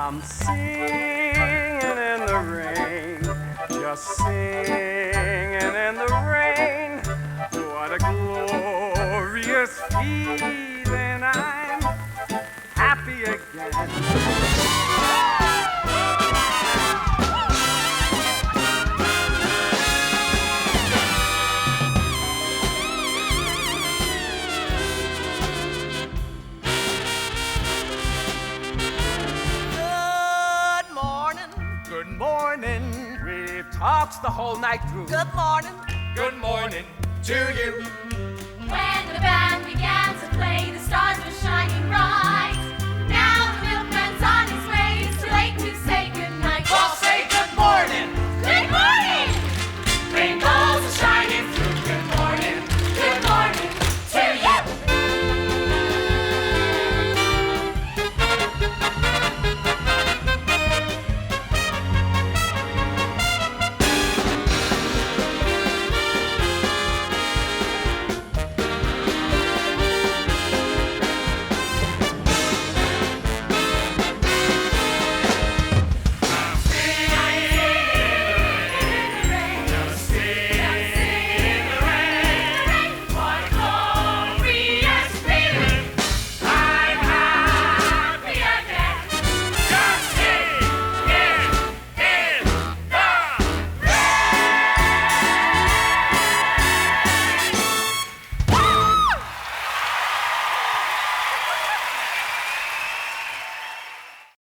I'm singing in the rain, just singing in the rain. What a glorious feeling, I'm happy again. Good morning. We've talked the whole night through. Good morning. Good morning to you. When the band